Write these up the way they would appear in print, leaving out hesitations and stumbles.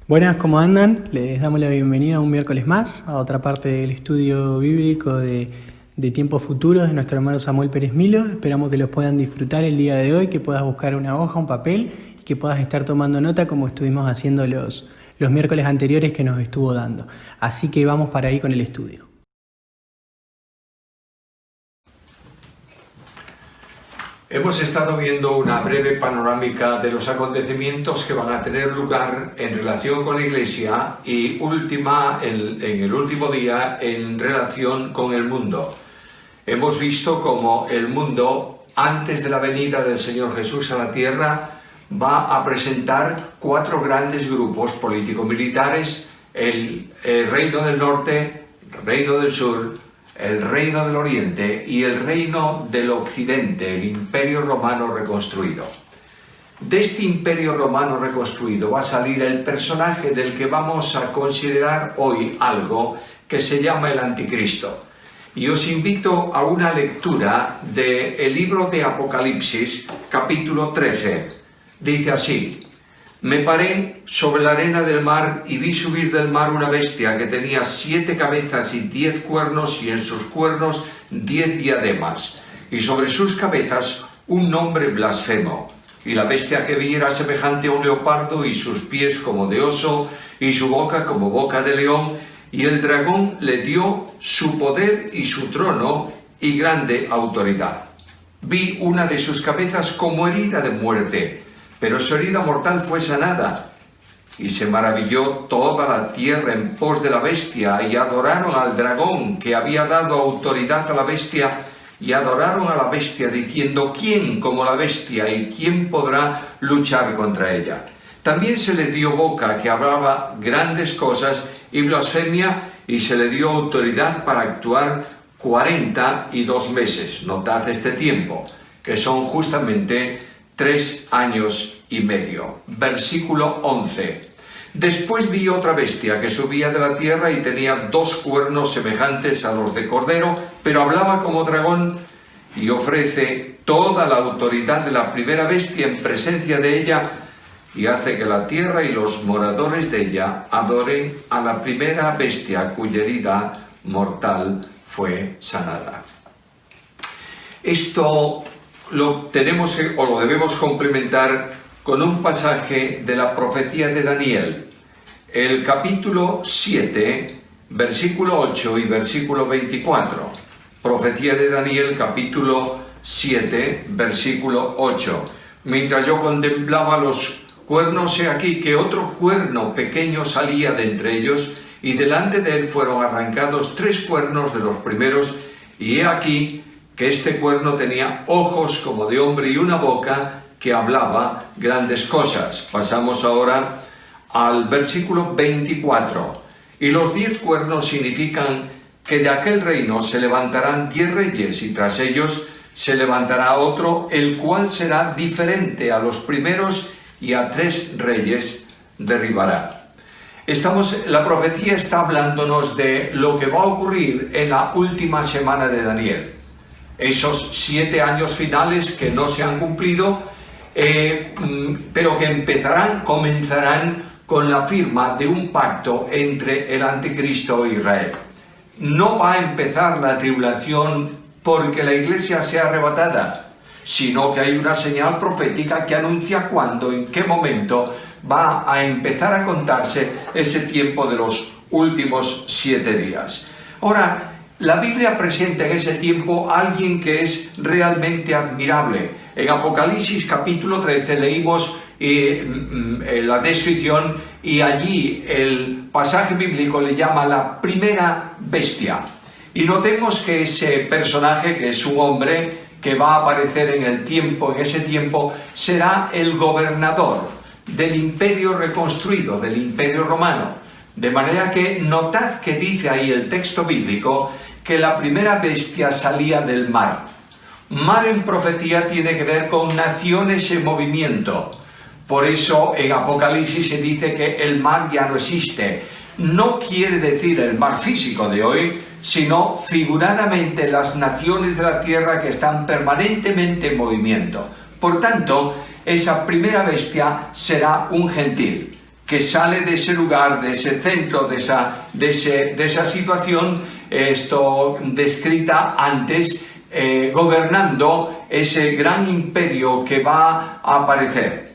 Buenas, ¿cómo andan? Les damos la bienvenida un miércoles más a otra parte del estudio bíblico de tiempos futuros de nuestro hermano Samuel Pérez Milo. Esperamos que los puedan disfrutar el día de hoy, que puedas buscar una hoja, un papel y que puedas estar tomando nota como estuvimos haciendo los miércoles anteriores que nos estuvo dando. Así que vamos para ahí con el estudio. Hemos estado viendo una breve panorámica de los acontecimientos que van a tener lugar en relación con la Iglesia y en el último día en relación con el mundo. Hemos visto cómo el mundo, antes de la venida del Señor Jesús a la tierra, va a presentar 4 grandes grupos político-militares: el Reino del Norte, el Reino del Sur, el Reino del Oriente y el Reino del Occidente, el Imperio Romano reconstruido. De este Imperio Romano reconstruido va a salir el personaje del que vamos a considerar hoy algo, que se llama el Anticristo. Y os invito a una lectura del libro de Apocalipsis, capítulo 13. Dice así: me paré sobre la arena del mar y vi subir del mar una bestia que tenía 7 cabezas y 10 cuernos, y en sus cuernos 10 diademas, y sobre sus cabezas un nombre blasfemo. Y la bestia que vi era semejante a un leopardo, y sus pies como de oso, y su boca como boca de león, y el dragón le dio su poder y su trono y grande autoridad. Vi una de sus cabezas como herida de muerte, pero su herida mortal fue sanada. Y se maravilló toda la tierra en pos de la bestia, y adoraron al dragón que había dado autoridad a la bestia, y adoraron a la bestia diciendo: ¿quién como la bestia, y quién podrá luchar contra ella? También se le dio boca que hablaba grandes cosas y blasfemia, y se le dio autoridad para actuar 42 meses. Notad este tiempo, que son justamente 3 años y medio. Versículo 11. Después vi otra bestia que subía de la tierra y tenía 2 cuernos semejantes a los de cordero, pero hablaba como dragón, y ofrece toda la autoridad de la primera bestia en presencia de ella, y hace que la tierra y los moradores de ella adoren a la primera bestia cuya herida mortal fue sanada. Esto lo debemos complementar con un pasaje de la profecía de Daniel, el capítulo 7, versículo 8 y versículo 24. Profecía de Daniel, capítulo 7, versículo 8. Mientras yo contemplaba los cuernos, he aquí que otro cuerno pequeño salía de entre ellos, y delante de él fueron arrancados 3 cuernos de los primeros, y he aquí que este cuerno tenía ojos como de hombre y una boca que hablaba grandes cosas. Pasamos ahora al versículo 24. Y los 10 cuernos significan que de aquel reino se levantarán 10 reyes, y tras ellos se levantará otro, el cual será diferente a los primeros, y a 3 reyes derribará. La profecía está hablándonos de lo que va a ocurrir en la última semana de Daniel. Esos 7 años finales que no se han cumplido, pero que comenzarán con la firma de un pacto entre el Anticristo e Israel. No va a empezar la tribulación porque la Iglesia sea arrebatada, sino que hay una señal profética que anuncia cuándo, en qué momento va a empezar a contarse ese tiempo de los últimos 7 días. Ahora, la Biblia presenta en ese tiempo a alguien que es realmente admirable. En Apocalipsis capítulo 13 leímos la descripción, y allí el pasaje bíblico le llama la primera bestia. Y notemos que ese personaje, que es un hombre que va a aparecer en ese tiempo, será el gobernador del imperio reconstruido, del Imperio Romano. De manera que notad que dice ahí el texto bíblico que la primera bestia salía del mar. Mar en profecía tiene que ver con naciones en movimiento. Por eso en Apocalipsis se dice que el mar ya no existe. No quiere decir el mar físico de hoy, sino figuradamente las naciones de la tierra que están permanentemente en movimiento. Por tanto, esa primera bestia será un gentil. que sale de ese lugar, de ese centro, de esa situación, descrita antes, gobernando ese gran imperio que va a aparecer.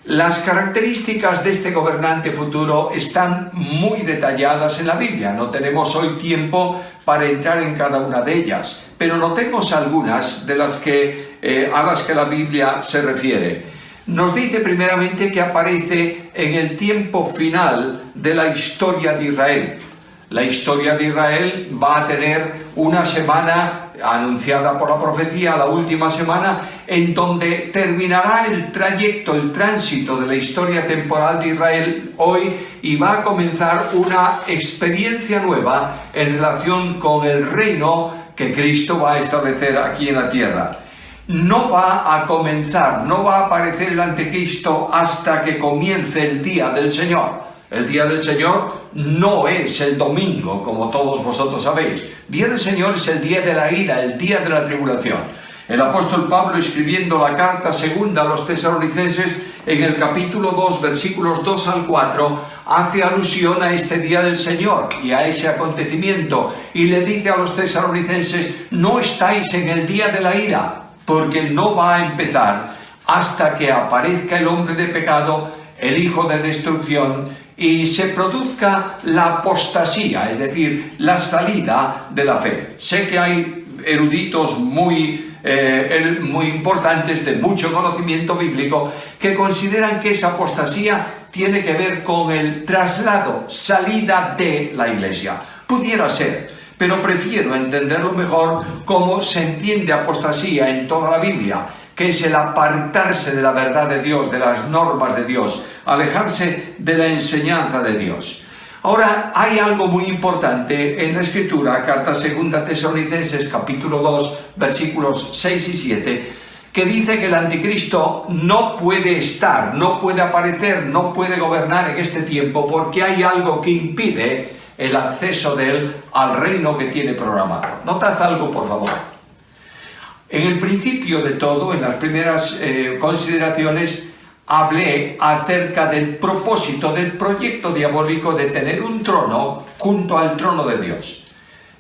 Las características de este gobernante futuro están muy detalladas en la Biblia. No tenemos hoy tiempo para entrar en cada una de ellas, pero notemos algunas de las a las que la Biblia se refiere. Nos dice primeramente que aparece en el tiempo final de la historia de Israel. La historia de Israel va a tener una semana anunciada por la profecía, la última semana, en donde terminará el trayecto, el tránsito de la historia temporal de Israel hoy, y va a comenzar una experiencia nueva en relación con el reino que Cristo va a establecer aquí en la tierra. No va a comenzar, no va a aparecer el anticristo hasta que comience el día del Señor. El día del Señor no es el domingo, como todos vosotros sabéis. El día del Señor es el día de la ira, el día de la tribulación. El apóstol Pablo, escribiendo la carta segunda a los tesalonicenses, en el capítulo 2, versículos 2 al 4, hace alusión a este día del Señor y a ese acontecimiento, y le dice a los tesalonicenses: no estáis en el día de la ira, porque no va a empezar hasta que aparezca el hombre de pecado, el hijo de destrucción, y se produzca la apostasía, es decir, la salida de la fe. Sé que hay eruditos muy importantes, de mucho conocimiento bíblico, que consideran que esa apostasía tiene que ver con el traslado, salida de la iglesia. Pudiera ser, pero prefiero entenderlo mejor como se entiende apostasía en toda la Biblia, que es el apartarse de la verdad de Dios, de las normas de Dios, alejarse de la enseñanza de Dios. Ahora, hay algo muy importante en la Escritura, carta segunda a Tesalonicenses, capítulo 2, versículos 6 y 7, que dice que el anticristo no puede estar, no puede aparecer, no puede gobernar en este tiempo, porque hay algo que impide el acceso de él al reino que tiene programado. Notad algo, por favor. En el principio de todo, en las primeras consideraciones, hablé acerca del propósito, del proyecto diabólico de tener un trono junto al trono de Dios.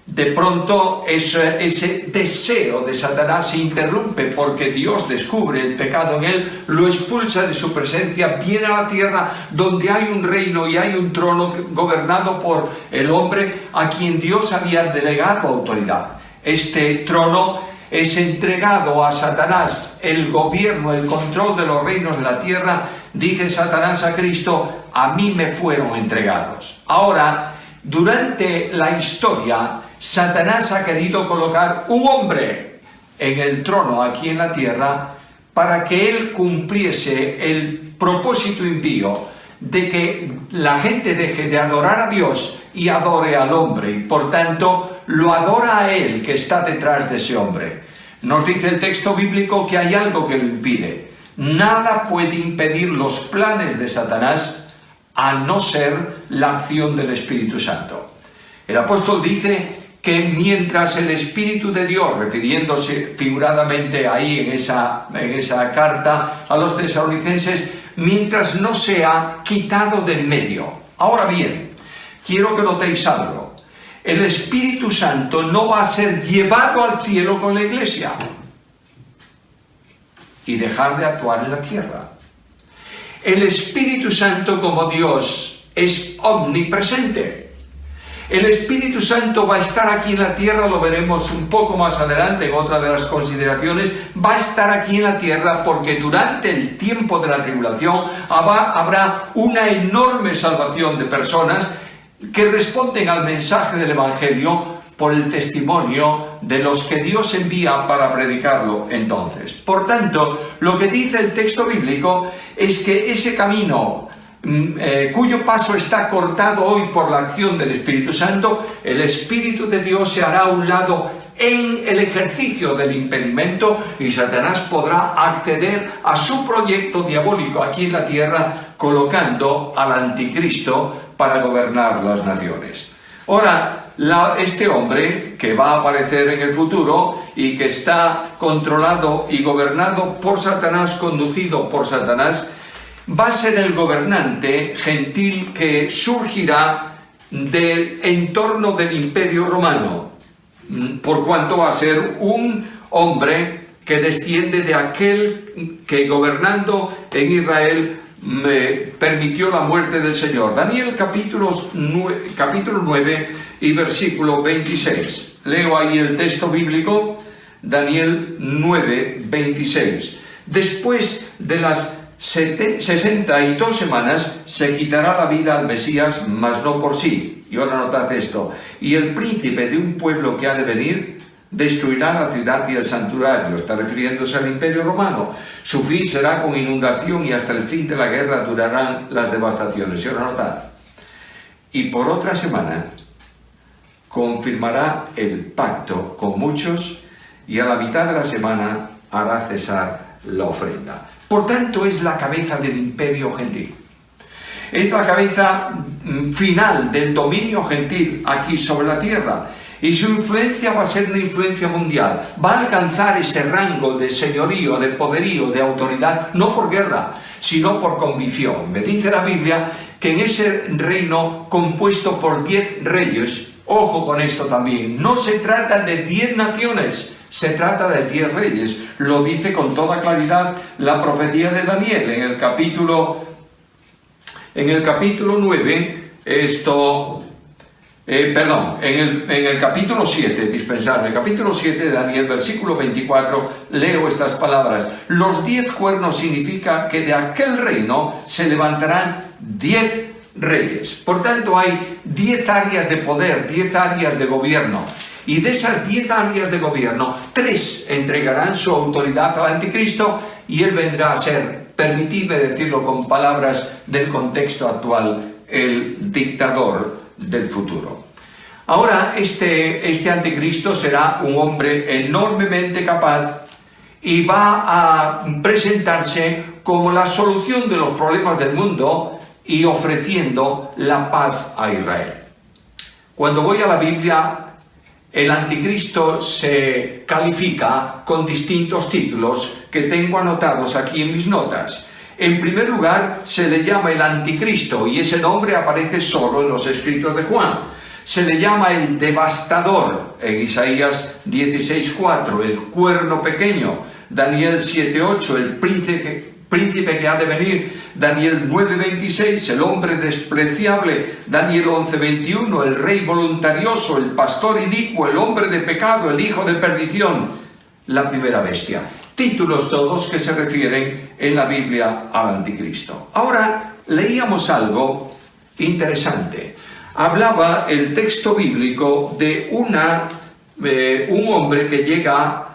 De pronto ese deseo de Satanás se interrumpe porque Dios descubre el pecado en él, lo expulsa de su presencia, viene a la tierra donde hay un reino y hay un trono gobernado por el hombre a quien Dios había delegado autoridad. Este trono es entregado a Satanás, el gobierno, el control de los reinos de la tierra. Dice Satanás a Cristo: a mí me fueron entregados. Ahora, durante la historia, Satanás ha querido colocar un hombre en el trono aquí en la tierra para que él cumpliese el propósito impío de que la gente deje de adorar a Dios y adore al hombre, y por tanto lo adora a él que está detrás de ese hombre. Nos dice el texto bíblico que hay algo que lo impide. Nada puede impedir los planes de Satanás a no ser la acción del Espíritu Santo. El apóstol dice que mientras el Espíritu de Dios, refiriéndose figuradamente ahí en esa carta a los tesalonicenses, mientras no sea quitado del medio. Ahora bien, quiero que notéis algo. El Espíritu Santo no va a ser llevado al cielo con la iglesia y dejar de actuar en la tierra. El Espíritu Santo, como Dios, es omnipresente. El Espíritu Santo va a estar aquí en la tierra, lo veremos un poco más adelante en otra de las consideraciones. Va a estar aquí en la tierra porque durante el tiempo de la tribulación habrá una enorme salvación de personas que responden al mensaje del Evangelio por el testimonio de los que Dios envía para predicarlo entonces. Por tanto, lo que dice el texto bíblico es que ese camino cuyo paso está cortado hoy por la acción del Espíritu Santo, el Espíritu de Dios se hará a un lado en el ejercicio del impedimento y Satanás podrá acceder a su proyecto diabólico aquí en la tierra, colocando al anticristo para gobernar las naciones. Ahora, este hombre que va a aparecer en el futuro y que está controlado y gobernado por Satanás, conducido por Satanás, va a ser el gobernante gentil que surgirá del entorno del Imperio Romano, por cuanto va a ser un hombre que desciende de aquel que gobernando en Israel permitió la muerte del Señor. Daniel capítulo 9 y versículo 26. Leo ahí el texto bíblico, Daniel 9, 26. Después de las 62 semanas se quitará la vida al Mesías, mas no por sí. Y ahora notad esto. Y el príncipe de un pueblo que ha de venir destruirá la ciudad y el santuario. Está refiriéndose al Imperio Romano. Su fin será con inundación y hasta el fin de la guerra durarán las devastaciones. Y ahora notad. Y por otra semana confirmará el pacto con muchos y a la mitad de la semana hará cesar la ofrenda. Por tanto, es la cabeza del imperio gentil. Es la cabeza final del dominio gentil aquí sobre la tierra. Y su influencia va a ser una influencia mundial. Va a alcanzar ese rango de señorío, de poderío, de autoridad, no por guerra, sino por convicción. Me dice la Biblia que en ese reino compuesto por 10 reyes, ojo con esto también, no se trata de 10 naciones, se trata de 10 reyes. Lo dice con toda claridad la profecía de Daniel en el capítulo 9, en el capítulo 7, dispensadme, capítulo 7 de Daniel, versículo 24, leo estas palabras. Los 10 cuernos significa que de aquel reino se levantarán 10 reyes. Por tanto, hay 10 áreas de poder, 10 áreas de gobierno. Y de esas 10 áreas de gobierno, 3 entregarán su autoridad al anticristo y él vendrá a ser, permitidme decirlo con palabras del contexto actual, el dictador del futuro. Ahora, este anticristo será un hombre enormemente capaz y va a presentarse como la solución de los problemas del mundo y ofreciendo la paz a Israel. Cuando voy a la Biblia, el anticristo se califica con distintos títulos que tengo anotados aquí en mis notas. En primer lugar, se le llama el anticristo y ese nombre aparece solo en los escritos de Juan. Se le llama el devastador en Isaías 16:4, el cuerno pequeño, Daniel 7:8, el príncipe que ha de venir, Daniel 9:26, el hombre despreciable, Daniel 11:21, el rey voluntarioso, el pastor inicuo, el hombre de pecado, el hijo de perdición, la primera bestia. Títulos todos que se refieren en la Biblia al anticristo. Ahora leíamos algo interesante. Hablaba el texto bíblico de un hombre que llega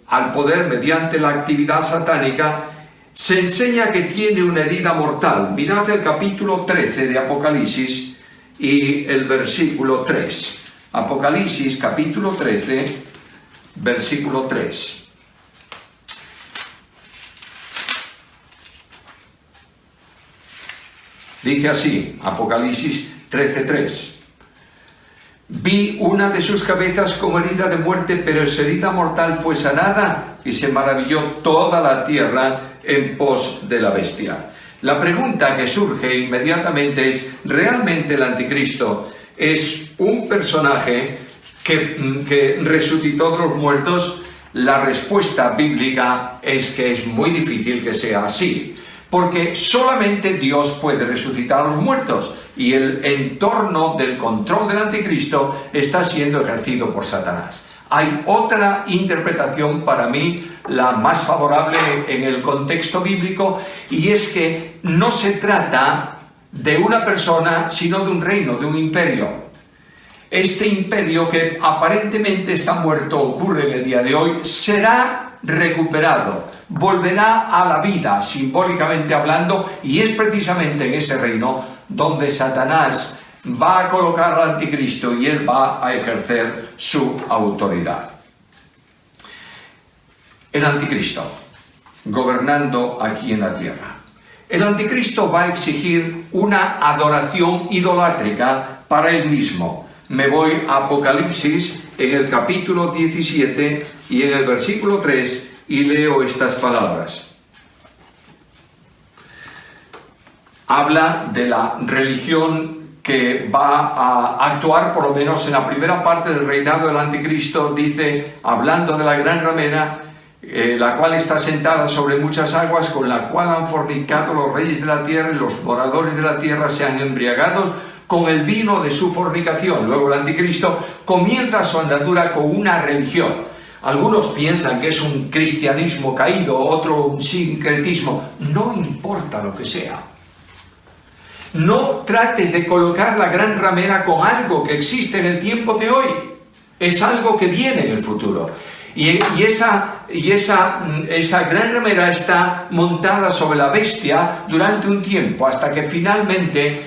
al poder mediante la actividad satánica. Se enseña que tiene una herida mortal. Mirad el capítulo 13 de Apocalipsis y el versículo 3. Apocalipsis capítulo 13, versículo 3. Dice así, Apocalipsis 13:3. Vi una de sus cabezas como herida de muerte, pero su herida mortal fue sanada y se maravilló toda la tierra en pos de la bestia. La pregunta que surge inmediatamente es, ¿realmente el anticristo es un personaje que resucitó de los muertos? La respuesta bíblica es que es muy difícil que sea así, porque solamente Dios puede resucitar a los muertos y el entorno del control del anticristo está siendo ejercido por Satanás. Hay otra interpretación, para mí la más favorable en el contexto bíblico, y es que no se trata de una persona, sino de un reino, de un imperio. Este imperio que aparentemente está muerto, ocurre en el día de hoy, será recuperado, volverá a la vida, simbólicamente hablando, y es precisamente en ese reino donde Satanás va a colocar al anticristo y él va a ejercer su autoridad. El anticristo, gobernando aquí en la tierra. El anticristo va a exigir una adoración idolátrica para él mismo. Me voy a Apocalipsis en el capítulo 17 y en el versículo 3 y leo estas palabras. habla de la religión que va a actuar, por lo menos en la primera parte del reinado del anticristo. Dice, hablando de la gran ramera, la cual está sentada sobre muchas aguas, con la cual han fornicado los reyes de la tierra, y los moradores de la tierra se han embriagado con el vino de su fornicación. Luego el anticristo comienza su andadura con una religión. Algunos piensan que es un cristianismo caído, otro un sincretismo. No importa lo que sea. No trates de colocar la gran ramera con algo que existe en el tiempo de hoy. Es algo que viene en el futuro. Y esa gran ramera está montada sobre la bestia durante un tiempo, hasta que finalmente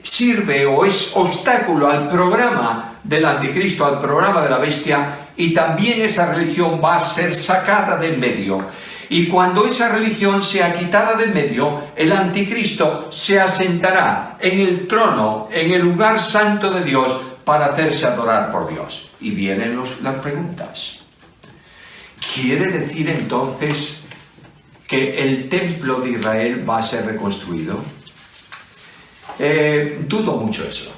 sirve o es obstáculo al programa del anticristo, al programa de la bestia, y también esa religión va a ser sacada del medio. Y cuando esa religión sea quitada del medio, el anticristo se asentará en el trono, en el lugar santo de Dios, para hacerse adorar por Dios. Y vienen las preguntas. ¿Quiere decir entonces que el templo de Israel va a ser reconstruido? Dudo mucho eso.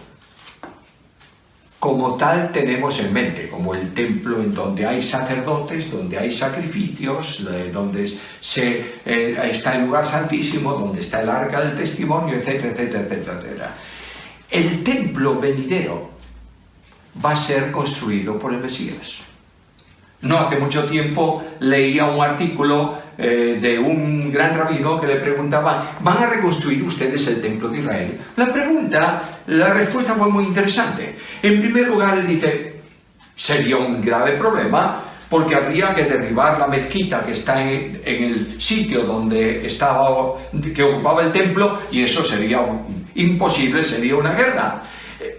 Como tal tenemos en mente, como el templo en donde hay sacerdotes, donde hay sacrificios, donde está el lugar santísimo, donde está el arca del testimonio, etcétera, etcétera, etcétera, etcétera. El templo venidero va a ser construido por el Mesías. No hace mucho tiempo leía un artículo de un gran rabino que le preguntaba: ¿van a reconstruir ustedes el templo de Israel? La respuesta fue muy interesante. En primer lugar, él dice, sería un grave problema, porque habría que derribar la mezquita que está en el sitio que ocupaba el templo, y eso sería imposible, sería una guerra.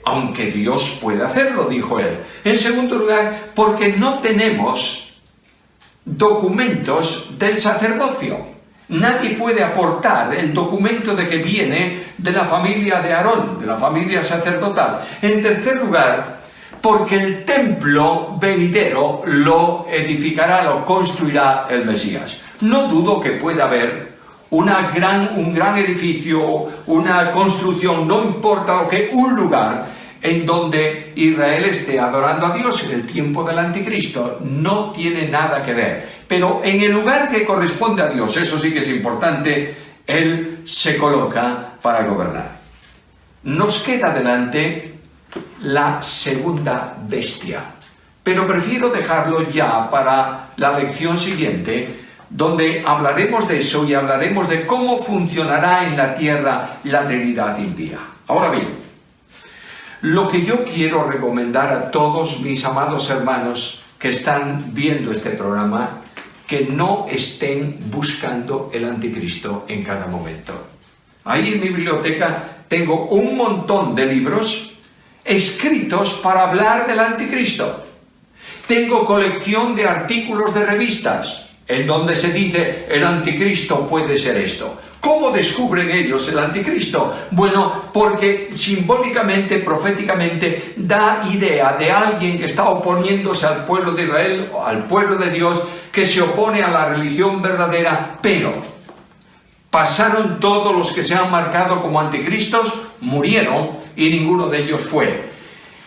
Aunque Dios puede hacerlo, dijo él. En segundo lugar, porque no tenemos documentos del sacerdocio. Nadie puede aportar el documento de que viene de la familia de Aarón, de la familia sacerdotal. En tercer lugar, porque el templo venidero lo edificará, lo construirá el Mesías. No dudo que pueda haber un gran edificio, una construcción, no importa lo que, un lugar en donde Israel esté adorando a Dios en el tiempo del anticristo. No tiene nada que ver. Pero en el lugar que corresponde a Dios, eso sí que es importante, Él se coloca para gobernar. Nos queda delante la segunda bestia, pero prefiero dejarlo ya para la lección siguiente, donde hablaremos de eso y hablaremos de cómo funcionará en la tierra la Trinidad impía. Ahora bien, lo que yo quiero recomendar a todos mis amados hermanos que están viendo este programa, que no estén buscando el anticristo en cada momento. Ahí en mi biblioteca tengo un montón de libros escritos para hablar del anticristo. Tengo colección de artículos de revistas en donde se dice el anticristo puede ser esto. ¿Cómo descubren ellos el anticristo? Bueno, porque simbólicamente, proféticamente, da idea de alguien que está oponiéndose al pueblo de Israel, al pueblo de Dios, que se opone a la religión verdadera, pero pasaron todos los que se han marcado como anticristos, murieron y ninguno de ellos fue.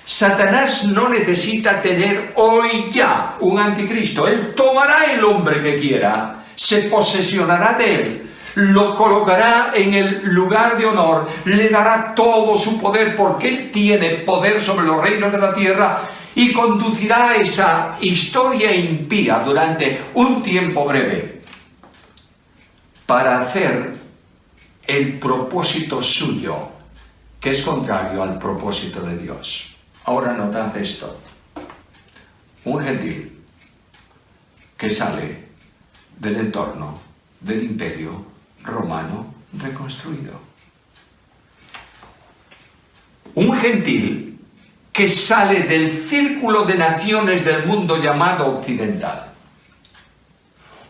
Satanás no necesita tener hoy ya un anticristo. Él tomará el hombre que quiera, se posesionará de él, lo colocará en el lugar de honor, le dará todo su poder, porque él tiene poder sobre los reinos de la tierra, y conducirá esa historia impía durante un tiempo breve para hacer el propósito suyo, que es contrario al propósito de Dios. Ahora notad esto: un gentil que sale del entorno del imperio romano reconstruido. Un gentil que sale del círculo de naciones del mundo llamado occidental.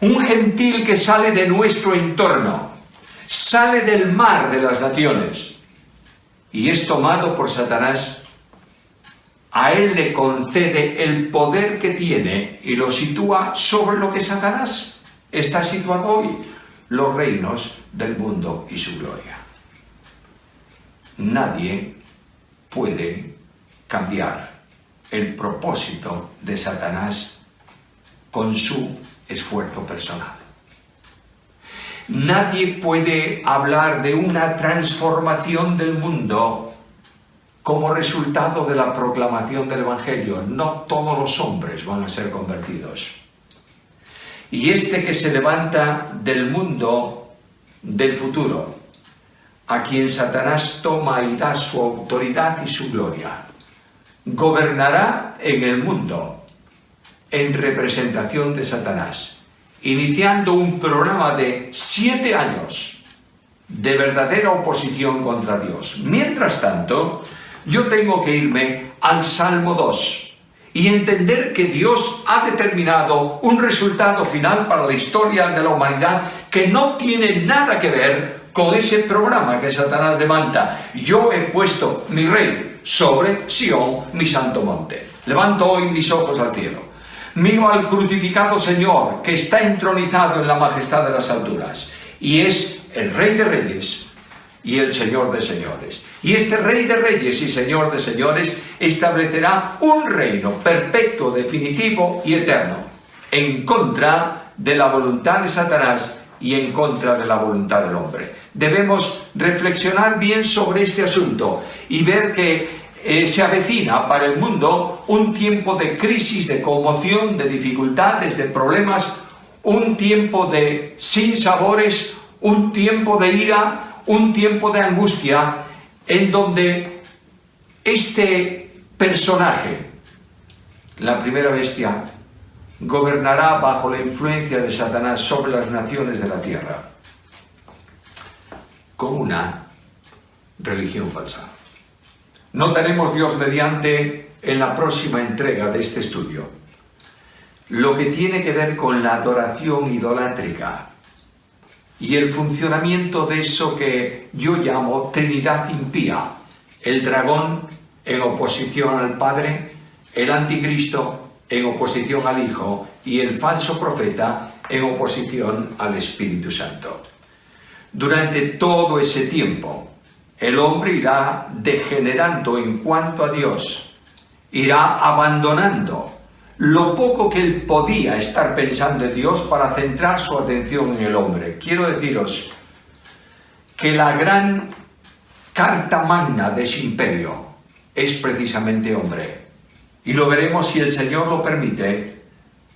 Un gentil que sale de nuestro entorno, sale del mar de las naciones y es tomado por Satanás. A él le concede el poder que tiene y lo sitúa sobre lo que Satanás está situado hoy, los reinos del mundo y su gloria. nadie puede cambiar el propósito de Satanás con su esfuerzo personal. Nadie puede hablar de una transformación del mundo como resultado de la proclamación del Evangelio. No todos los hombres van a ser convertidos. Y este que se levanta del mundo del futuro, a quien Satanás toma y da su autoridad y su gloria, gobernará en el mundo en representación de Satanás, iniciando un programa de 7 años de verdadera oposición contra Dios. Mientras tanto, yo tengo que irme al Salmo 2 y entender que Dios ha determinado un resultado final para la historia de la humanidad que no tiene nada que ver con ese programa que Satanás levanta. Yo he puesto mi rey sobre Sión, mi santo monte. Levanto hoy mis ojos al cielo. Miro al crucificado Señor que está entronizado en la majestad de las alturas y es el Rey de Reyes y el Señor de Señores. Y este Rey de Reyes y Señor de Señores establecerá un reino perpetuo, definitivo y eterno, en contra de la voluntad de Satanás y en contra de la voluntad del hombre. Debemos reflexionar bien sobre este asunto y ver que se avecina para el mundo un tiempo de crisis, de conmoción, de dificultades, de problemas, un tiempo de sinsabores, un tiempo de ira, un tiempo de angustia, en donde este personaje, la primera bestia, gobernará bajo la influencia de Satanás sobre las naciones de la tierra, con una religión falsa. Notaremos, Dios mediante, en la próxima entrega de este estudio, lo que tiene que ver con la adoración idolátrica y el funcionamiento de eso que yo llamo Trinidad impía: el dragón en oposición al Padre, el anticristo en oposición al Hijo y el falso profeta en oposición al Espíritu Santo. Durante todo ese tiempo, el hombre irá degenerando en cuanto a Dios, irá abandonando lo poco que él podía estar pensando en Dios para centrar su atención en el hombre. Quiero deciros que la gran carta magna de ese imperio es precisamente hombre. Y lo veremos, si el Señor lo permite,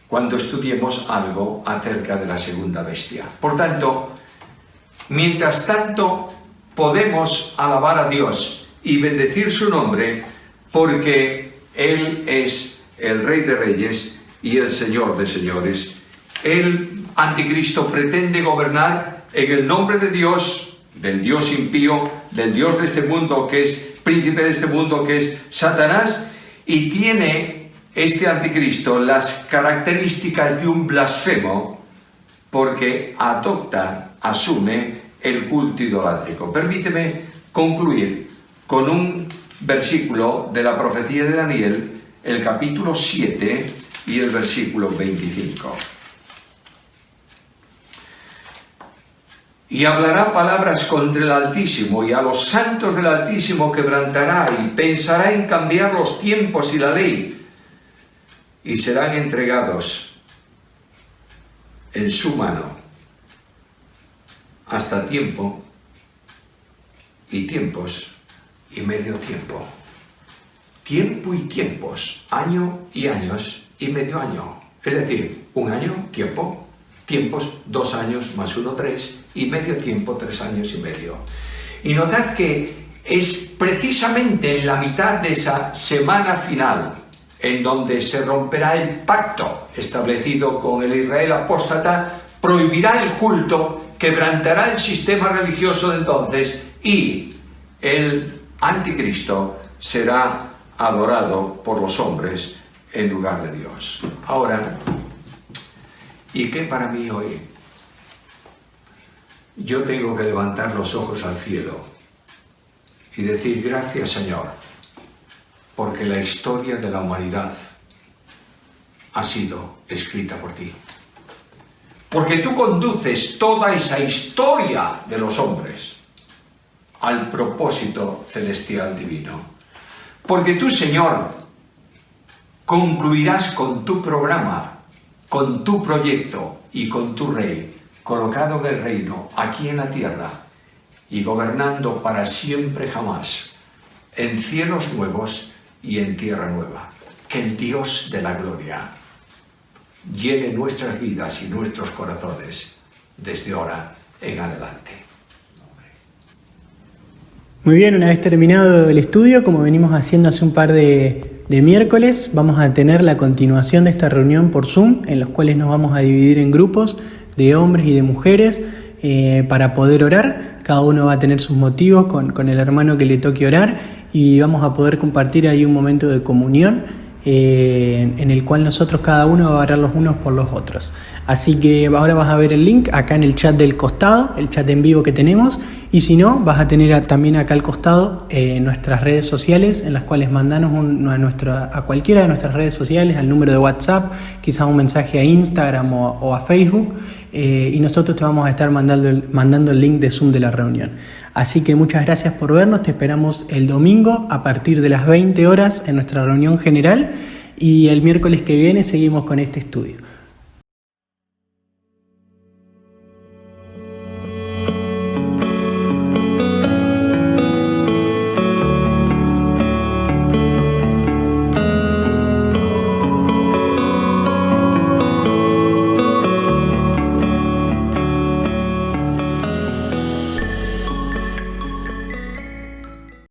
cuando estudiemos algo acerca de la segunda bestia. Por tanto, mientras tanto, podemos alabar a Dios y bendecir su nombre, porque Él es el Rey de Reyes y el Señor de Señores. El anticristo pretende gobernar en el nombre de Dios, del Dios impío, del Dios de este mundo, que es príncipe de este mundo, que es Satanás, y tiene este anticristo las características de un blasfemo, porque asume el culto idolátrico. Permíteme concluir con un versículo de la profecía de Daniel, el capítulo 7 y el versículo 25. Y hablará palabras contra el Altísimo, y a los santos del Altísimo quebrantará, y pensará en cambiar los tiempos y la ley, y serán entregados en su mano hasta tiempo y tiempos y medio tiempo. Tiempo y tiempos, año y años y medio año. Es decir, un año, tiempo, tiempos, 2 años más 1, 3, y medio tiempo, 3 años y medio. Y notad que es precisamente en la mitad de esa semana final en donde se romperá el pacto establecido con el Israel apóstata, prohibirá el culto, quebrantará el sistema religioso de entonces, y el anticristo será adorado por los hombres en lugar de Dios. Ahora, ¿y qué para mí hoy? Yo tengo que levantar los ojos al cielo y decir: gracias, Señor, porque la historia de la humanidad ha sido escrita por ti. Porque tú conduces toda esa historia de los hombres al propósito celestial divino. Porque tú, Señor, concluirás con tu programa, con tu proyecto y con tu Rey, colocado en el reino, aquí en la tierra, y gobernando para siempre jamás, en cielos nuevos y en tierra nueva. Que el Dios de la gloria llene nuestras vidas y nuestros corazones desde ahora en adelante. Muy bien, una vez terminado el estudio, como venimos haciendo hace un par de miércoles, vamos a tener la continuación de esta reunión por Zoom, en los cuales nos vamos a dividir en grupos de hombres y de mujeres para poder orar. Cada uno va a tener sus motivos con el hermano que le toque orar y vamos a poder compartir ahí un momento de comunión en el cual nosotros cada uno va a orar los unos por los otros. Así que ahora vas a ver el link acá en el chat del costado, el chat en vivo que tenemos, y si no, vas a tener también acá al costado nuestras redes sociales, en las cuales mandanos a cualquiera de nuestras redes sociales, al número de WhatsApp, quizás un mensaje a Instagram o a Facebook, y nosotros te vamos a estar mandando el link de Zoom de la reunión. Así que muchas gracias por vernos, te esperamos el domingo a partir de las 20 horas en nuestra reunión general, y el miércoles que viene seguimos con este estudio.